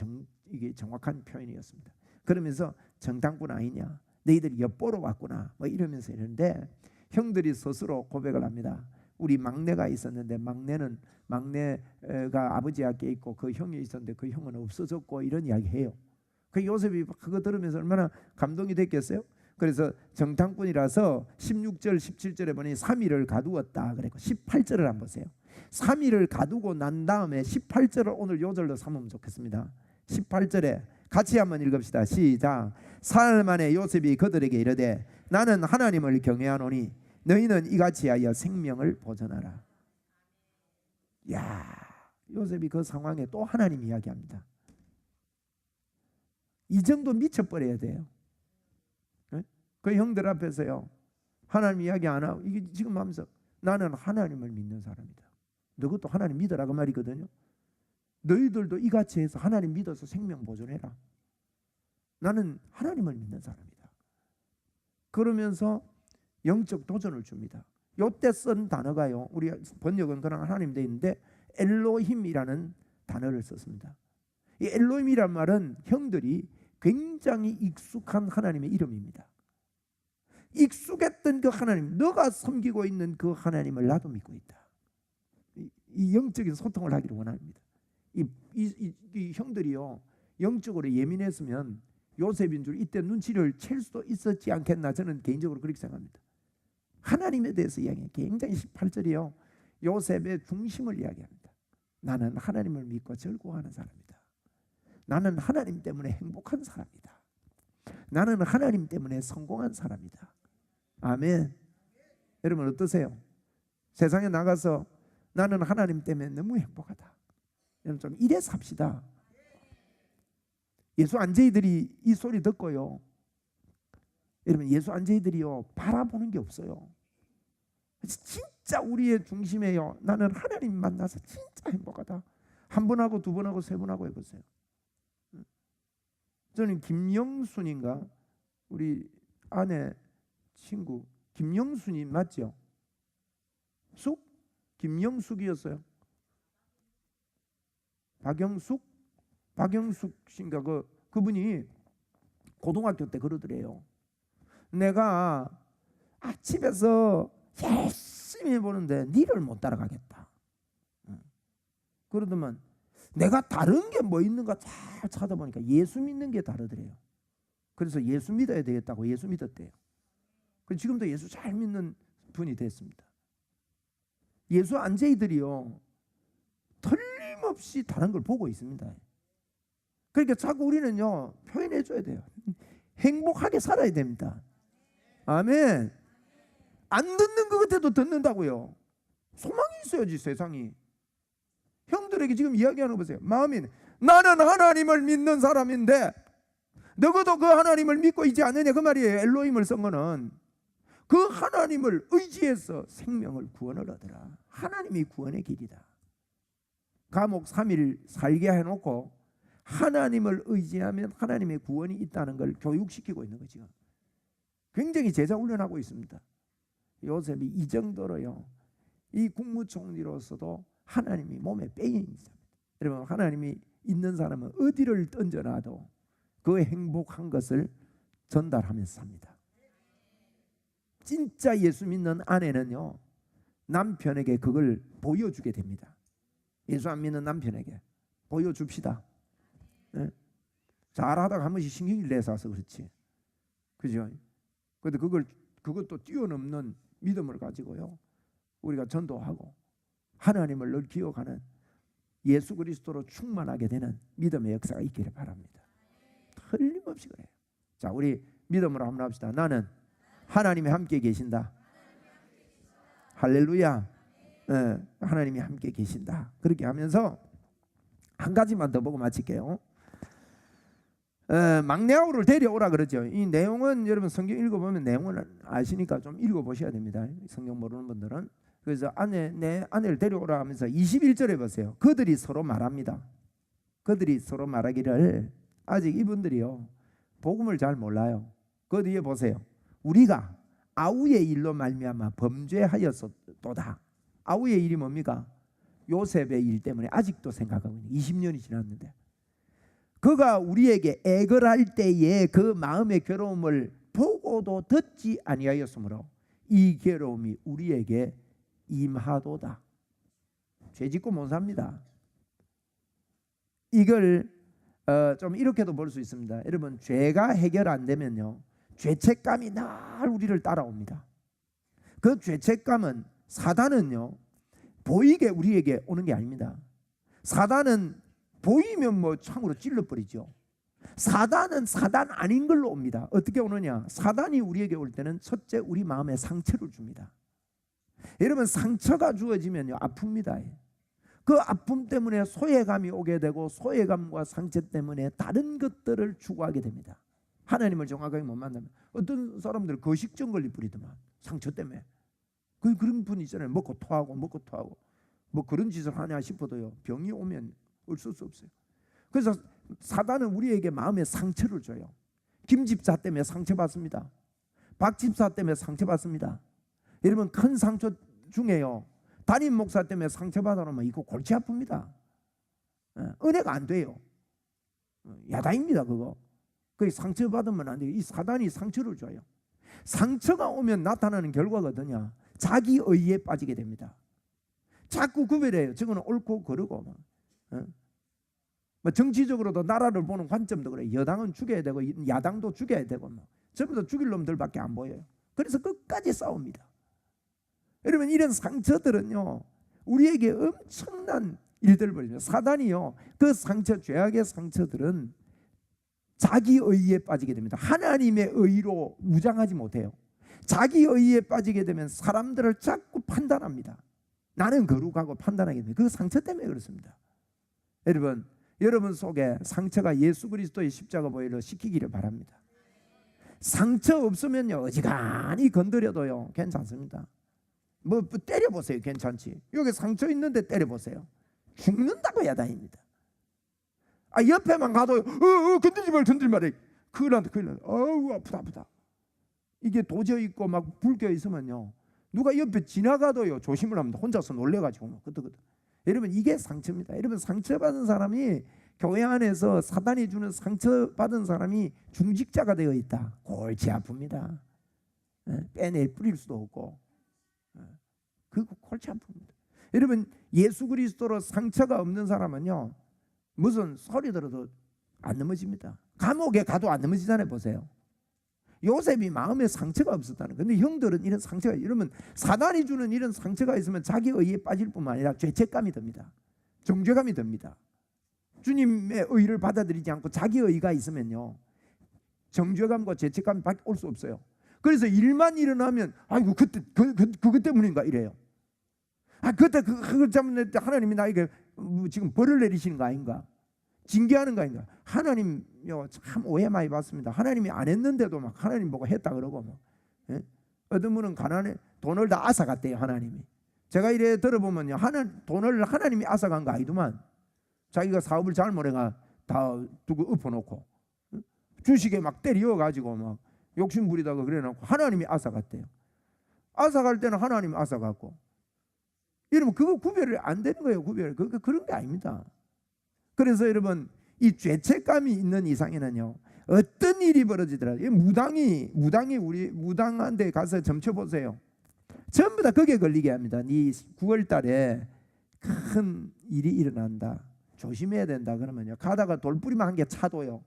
이게 정확한 표현이었습니다. 그러면서 정탐꾼 아니냐, 너희들이 엿보러 왔구나 뭐 이러면서 이러는데, 형들이 스스로 고백을 합니다. 우리 막내가 있었는데 막내가 아버지 학교에 있고 그 형이 있었는데 그 형은 없어졌고 이런 이야기해요. 그 요셉이 그거 들으면서 얼마나 감동이 됐겠어요. 그래서 정탐꾼이라서 16절 17절에 보니 3일을 가두었다 그랬고, 18절을 한번 보세요. 3일을 가두고 난 다음에 18절을 오늘 요절로 삼으면 좋겠습니다. 18절에 같이 한번 읽읍시다. 시작. 사흘 만에 요셉이 그들에게 이르되 나는 하나님을 경외하노니 너희는 이같이 하여 생명을 보전하라. 야, 요셉이 그 상황에 또 하나님 이야기합니다. 이 정도 미쳐버려야 돼요. 그 형들 앞에서요, 하나님 이야기 안 하고 이게 지금 하면서 나는 하나님을 믿는 사람이다. 너것도 하나님 믿어라 그 말이거든요. 너희들도 이같이 해서 하나님 믿어서 생명 보존해라. 나는 하나님을 믿는 사람이다. 그러면서 영적 도전을 줍니다. 요때 쓴 단어가요, 우리 번역은 그냥 하나님 돼 있는데 엘로힘이라는 단어를 썼습니다. 이 엘로힘이란 말은 형들이 굉장히 익숙한 하나님의 이름입니다. 익숙했던 그 하나님, 너가 섬기고 있는 그 하나님을 나도 믿고 있다. 이 영적인 소통을 하기를 원합니다. 이 형들이요, 영적으로 예민했으면 요셉인 줄 이때 눈치를 챌 수도 있었지 않겠나, 저는 개인적으로 그렇게 생각합니다. 하나님에 대해서 이야기해요. 굉장히 18절이요, 요셉의 중심을 이야기합니다. 나는 하나님을 믿고 즐거워하는 사람이다. 나는 하나님 때문에 행복한 사람이다. 나는 하나님 때문에 성공한 사람이다. 아멘. 여러분 어떠세요? 세상에 나가서 나는 하나님 때문에 너무 행복하다. 여러분 좀 이래 삽시다. 예수 안제이들이 이 소리 듣고요, 여러분 예수 안제이들이요 바라보는 게 없어요. 진짜 우리의 중심에요, 나는 하나님 만나서 진짜 행복하다. 한 번 하고 두 번 하고 세 번 하고 해보세요. 저는 김영순인가, 우리 아내 친구 김영순이 맞죠? 숙? 김영숙이었어요. 박영숙 씨인가, 그분이 고등학교 때 그러더래요. 내가 집에서 열심히 해보는데 니를 못 따라가겠다. 그러더만 내가 다른 게 뭐 있는가 잘 찾아보니까 예수 믿는 게 다르더래요. 그래서 예수 믿어야 되겠다고 예수 믿었대요. 그래서 지금도 예수 잘 믿는 분이 됐습니다. 예수 안제이들이요 틀림없이 다른 걸 보고 있습니다. 그러니까 자꾸 우리는요 표현해 줘야 돼요. 행복하게 살아야 됩니다. 아멘. 안 듣는 것 같아도 듣는다고요. 소망이 있어야지 세상이. 형들에게 지금 이야기하는 거 보세요. 마음이 나는 하나님을 믿는 사람인데 너희도 그 하나님을 믿고 있지 않느냐 그 말이에요. 엘로힘을 쓴 거는 그 하나님을 의지해서 생명을 구원을 얻으라. 하나님이 구원의 길이다. 감옥 3일 살게 해놓고 하나님을 의지하면 하나님의 구원이 있다는 걸 교육시키고 있는 거죠. 굉장히 제자 훈련하고 있습니다. 요셉이 이 정도로요, 이 국무총리로서도 하나님이 몸에 빼인 있습니다. 여러분 하나님이 있는 사람은 어디를 던져놔도 그 행복한 것을 전달하면서 삽니다. 진짜 예수 믿는 아내는요, 남편에게 그걸 보여주게 됩니다. 예수 안 믿는 남편에게 보여줍시다. 네? 잘하다가 한 번씩 신경을 내서 그렇지, 그죠? 근데 그것도 뛰어넘는 믿음을 가지고요, 우리가 전도하고 하나님을 늘 기억하는 예수 그리스도로 충만하게 되는 믿음의 역사가 있기를 바랍니다. 틀림없이 그래요. 자, 우리 믿음으로 한번 합시다. 나는 하나님이 함께 계신다. 할렐루야. 하나님이 함께 계신다. 그렇게 하면서 한 가지만 더 보고 마칠게요. 막내 아우를 데려오라 그러죠. 이 내용은 여러분 성경 읽어보면 내용을 아시니까 좀 읽어보셔야 됩니다. 성경 모르는 분들은. 그래서 내 아내를 데려오라 하면서 21절에 보세요. 그들이 서로 말합니다. 그들이 서로 말하기를, 아직 이분들이요 복음을 잘 몰라요. 그 뒤에 보세요. 우리가 아우의 일로 말미암아 범죄하였도다. 아우의 일이 뭡니까? 요셉의 일 때문에 아직도 생각하고 있는 20년이 지났는데, 그가 우리에게 애걸할 때에 그 마음의 괴로움을 보고도 듣지 아니하였으므로 이 괴로움이 우리에게 임하도다. 죄짓고 못 삽니다. 이걸 좀 이렇게도 볼 수 있습니다. 여러분, 죄가 해결 안 되면요, 죄책감이 늘 우리를 따라옵니다. 그 죄책감은, 사단은요 보이게 우리에게 오는 게 아닙니다. 사단은 보이면 뭐 창으로 찔러버리죠. 사단은 사단 아닌 걸로 옵니다. 어떻게 오느냐? 사단이 우리에게 올 때는 첫째 우리 마음에 상처를 줍니다. 여러분, 상처가 주어지면요 아픕니다. 그 아픔 때문에 소외감이 오게 되고, 소외감과 상처 때문에 다른 것들을 추구하게 됩니다. 하나님을 정확하게 못 만나면, 어떤 사람들 거식증 걸리 뿌리더만 상처 때문에. 그런 분 있잖아요. 먹고 토하고 뭐 그런 짓을 하냐 싶어도요, 병이 오면 어쩔 수 없어요. 그래서 사단은 우리에게 마음에 상처를 줘요. 김 집사 때문에 상처받습니다. 박 집사 때문에 상처받습니다. 여러분, 큰 상처 중에요, 담임 목사 때문에 상처받아놓으면 이거 골치 아픕니다. 은혜가 안 돼요. 야단입니다. 그거. 그 상처받으면 안 돼요. 이 사단이 상처를 줘요. 상처가 오면 나타나는 결과가 어떠냐? 자기 의에 빠지게 됩니다. 자꾸 구별해요. 저거는 옳고 그르고 뭐 정치적으로도 나라를 보는 관점도 그래. 여당은 죽여야 되고 야당도 죽여야 되고 전부 다 죽일 놈들밖에 안 보여요. 그래서 끝까지 싸웁니다. 여러분, 이런 상처들은요 우리에게 엄청난 일들을 벌입니다. 사단이요 그 상처, 죄악의 상처들은 자기 의에 빠지게 됩니다. 하나님의 의로 무장하지 못해요. 자기 의에 빠지게 되면 사람들을 자꾸 판단합니다. 나는 거룩하고 판단하게 됩니다. 그 상처 때문에 그렇습니다. 여러분 속에 상처가 예수 그리스도의 십자가 보혈로 씻기기를 바랍니다. 상처 없으면요 어지간히 건드려도요 괜찮습니다. 뭐 때려보세요. 괜찮지. 여기 상처 있는데 때려보세요. 죽는다고 야단입니다. 옆에만 가도 건들지 말해. 큰일 난다. 어우 아프다. 이게 도저 있고 막 불 껴 있으면요 누가 옆에 지나가도요 조심을 합니다. 혼자서 놀래가지고 막 그것도. 여러분, 이게 상처입니다. 여러분, 상처받은 사람이, 교회 안에서 사단이 주는 상처받은 사람이 중직자가 되어 있다. 골치 아픕니다. 빼낼 뿌릴 수도 없고 그거 골치 아픕니다. 여러분, 예수 그리스도로 상처가 없는 사람은요 무슨 소리 들어도 안 넘어집니다. 감옥에 가도 안 넘어지잖아요. 보세요. 요셉이 마음에 상처가 없었다는. 근데 형들은 이런 상처가, 이러면 사단이 주는 이런 상처가 있으면 자기 의에 빠질 뿐만 아니라 죄책감이 듭니다. 정죄감이 듭니다. 주님의 의를 받아들이지 않고 자기 의가 있으면요 정죄감과 죄책감이 밖에 올 수 없어요. 그래서 일만 일어나면 아이고 그때 그것 때문인가 이래요. 그때 그것 때문에 하나님이 나에게 지금 벌을 내리시는 거 아닌가, 징계하는 거 아닌가. 하나님요 참 오해 많이 받습니다. 하나님이 안 했는데도 막 하나님 보고 했다 그러고 막. 어떤 분은 가난해 돈을 다 앗아갔대요. 하나님이. 제가 이래 들어보면요 돈을 하나님이 앗아간 거 아니더만, 자기가 사업을 잘못해가 다 두고 엎어놓고 주식에 막 때려가지고 막 욕심 부리다가 그래놓고 하나님이 앗아갔대요. 앗아갈 때는 하나님이 앗아갔고, 이러면 그거 구별이 안 되는 거예요. 그런 게 아닙니다. 그래서 여러분, 이 죄책감이 있는 이상에는요 어떤 일이 벌어지더라도 무당이 우리 무당한테 가서 점쳐보세요. 전부 다 거기에 걸리게 합니다. 네 9월 달에 큰 일이 일어난다, 조심해야 된다 그러면요, 가다가 돌뿌리만 한 개 차도요,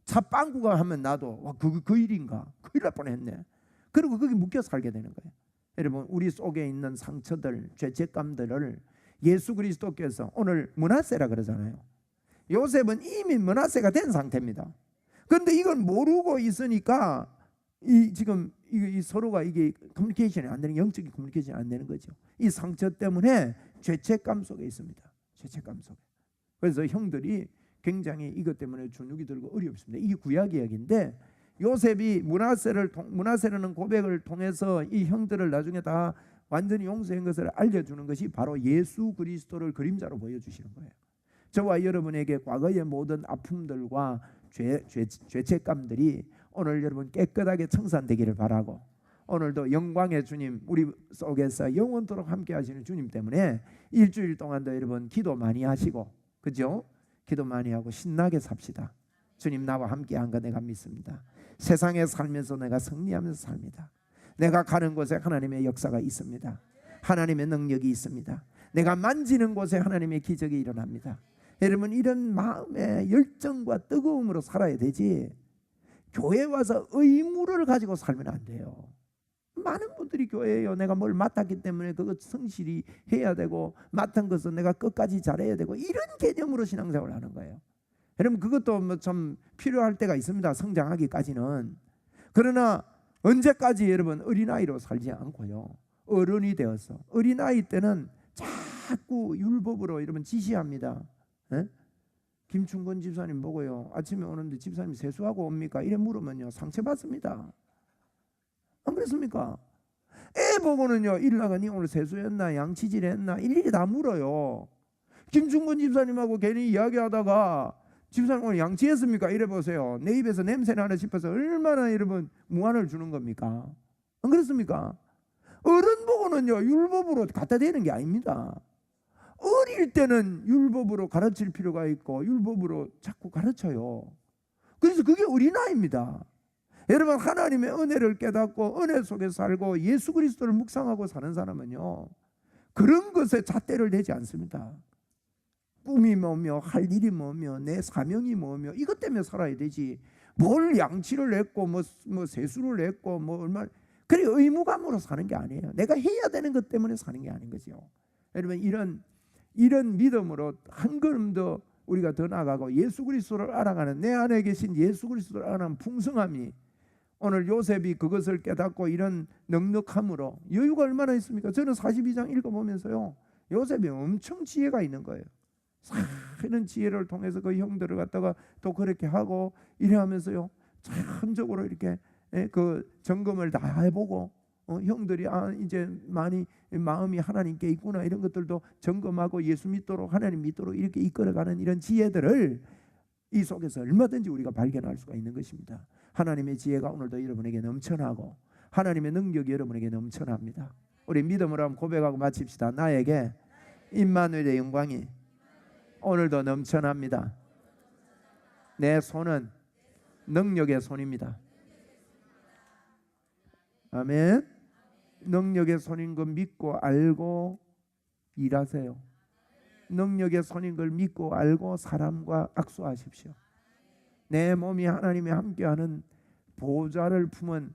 차 빵꾸가 하면 나도 그 일인가, 큰일 날 뻔했네. 그리고 거기 묶여 살게 되는 거예요. 여러분, 우리 속에 있는 상처들, 죄책감들을 예수 그리스도께서, 오늘 므낫세라 그러잖아요. 요셉은 이미 므낫세가 된 상태입니다. 그런데 이걸 모르고 있으니까 지금 이 서로가 이게 커뮤니케이션이 안 되는, 영적인 커뮤니케이션이 안 되는 거죠. 이 상처 때문에 죄책감 속에 있습니다. 죄책감 속에. 그래서 형들이 굉장히 이것 때문에 주눅이 들고 어렵습니다. 이게 구약 이야기인데, 요셉이 므낫세라는 고백을 통해서 이 형들을 나중에 다 완전히 용서한 것을 알려주는 것이 바로 예수 그리스도를 그림자로 보여주시는 거예요. 저와 여러분에게 과거의 모든 아픔들과 죄책감들이 오늘 여러분 깨끗하게 청산되기를 바라고, 오늘도 영광의 주님 우리 속에서 영원토록 함께 하시는 주님 때문에 일주일 동안도 여러분 기도 많이 하시고, 그죠? 기도 많이 하고 신나게 삽시다. 주님 나와 함께 한 거 내가 믿습니다. 세상에 살면서 내가 승리하면서 삽니다. 내가 가는 곳에 하나님의 역사가 있습니다. 하나님의 능력이 있습니다. 내가 만지는 곳에 하나님의 기적이 일어납니다. 여러분, 이런 마음의 열정과 뜨거움으로 살아야 되지, 교회 와서 의무를 가지고 살면 안 돼요. 많은 분들이 교회에요, 내가 뭘 맡았기 때문에 그것 성실히 해야 되고, 맡은 것은 내가 끝까지 잘해야 되고, 이런 개념으로 신앙생활을 하는 거예요. 여러분, 그것도 뭐 좀 필요할 때가 있습니다. 성장하기까지는. 그러나 언제까지 여러분 어린아이로 살지 않고요, 어른이 되어서, 어린아이 때는 자꾸 율법으로 여러분 지시합니다. 에? 김충건 집사님 보고요, 아침에 오는데 집사님 세수하고 옵니까? 이래 물으면요, 상처받습니다. 안 그렇습니까? 애 보고는요, 일나가니 오늘 세수했나, 양치질했나, 일일이 다 물어요. 김충건 집사님하고 괜히 이야기하다가 집사님 오늘 양치했습니까? 이래 보세요. 내 입에서 냄새 나나 싶어서 얼마나 여러분 무안을 주는 겁니까? 안 그렇습니까? 어른 보고는요, 율법으로 갖다 대는 게 아닙니다. 어릴 때는 율법으로 가르칠 필요가 있고 율법으로 자꾸 가르쳐요. 그래서 그게 어린아이입니다. 여러분, 하나님의 은혜를 깨닫고 은혜 속에 살고 예수 그리스도를 묵상하고 사는 사람은요, 그런 것에 잣대를 대지 않습니다. 꿈이 뭐며 할 일이 뭐며 내 사명이 뭐며 이것 때문에 살아야 되지, 뭘 양치를 했고 뭐 세수를 했고 뭐 얼마, 그래 의무감으로 사는 게 아니에요. 내가 해야 되는 것 때문에 사는 게 아닌 거죠. 여러분, 이런 믿음으로 한 걸음 더 우리가 더 나아가고 예수 그리스도를 알아가는, 내 안에 계신 예수 그리스도를 알아가는 풍성함이, 오늘 요셉이 그것을 깨닫고 이런 넉넉함으로 여유가 얼마나 있습니까? 저는 42장 읽어보면서요, 요셉이 엄청 지혜가 있는 거예요. 이런 지혜를 통해서 그 형들을 갖다가 또 그렇게 하고 이래 하면서요, 전적으로 이렇게 그 점검을 다 해보고, 형들이 이제 많이 마음이 하나님께 있구나, 이런 것들도 점검하고 예수 믿도록, 하나님 믿도록 이렇게 이끌어가는 이런 지혜들을 이 속에서 얼마든지 우리가 발견할 수가 있는 것입니다. 하나님의 지혜가 오늘도 여러분에게 넘쳐나고 하나님의 능력이 여러분에게 넘쳐납니다. 우리 믿음으로 한번 고백하고 마칩시다. 나에게 임마누엘의 영광이 오늘도 넘쳐납니다. 내 손은 능력의 손입니다. 아멘. 능력의 손인 걸 믿고 알고 일하세요. 능력의 손인 걸 믿고 알고 사람과 악수하십시오. 내 몸이 하나님이 함께하는 보좌를 품은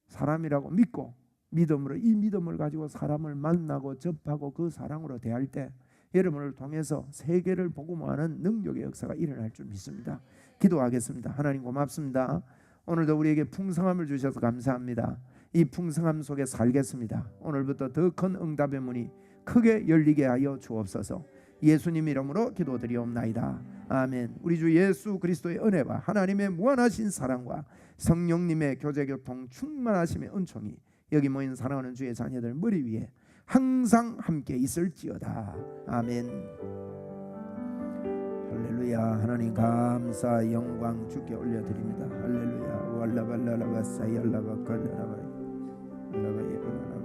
사람이라고 믿고 믿음으로, 이 믿음을 가지고 사람을 만나고 접하고 그 사랑으로 대할 때 여러분을 통해서 세계를 복음화하는 능력의 역사가 일어날 줄 믿습니다. 기도하겠습니다. 하나님 고맙습니다. 오늘도 우리에게 풍성함을 주셔서 감사합니다. 이 풍성함 속에 살겠습니다. 오늘부터 더 큰 응답의 문이 크게 열리게 하여 주옵소서. 예수님 이름으로 기도드리옵나이다. 아멘. 우리 주 예수 그리스도의 은혜와 하나님의 무한하신 사랑과 성령님의 교제교통 충만하심의 은총이 여기 모인 사랑하는 주의 자녀들 머리 위에 항상 함께 있을지어다. 아멘. 할렐루야. 하나님 감사 영광 주께 올려드립니다. 할렐루야. 왈라발라라바사이 알라바칼라라바이 알라바이 알라바칼라라바이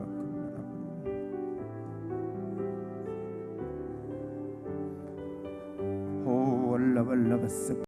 호 알라발라바사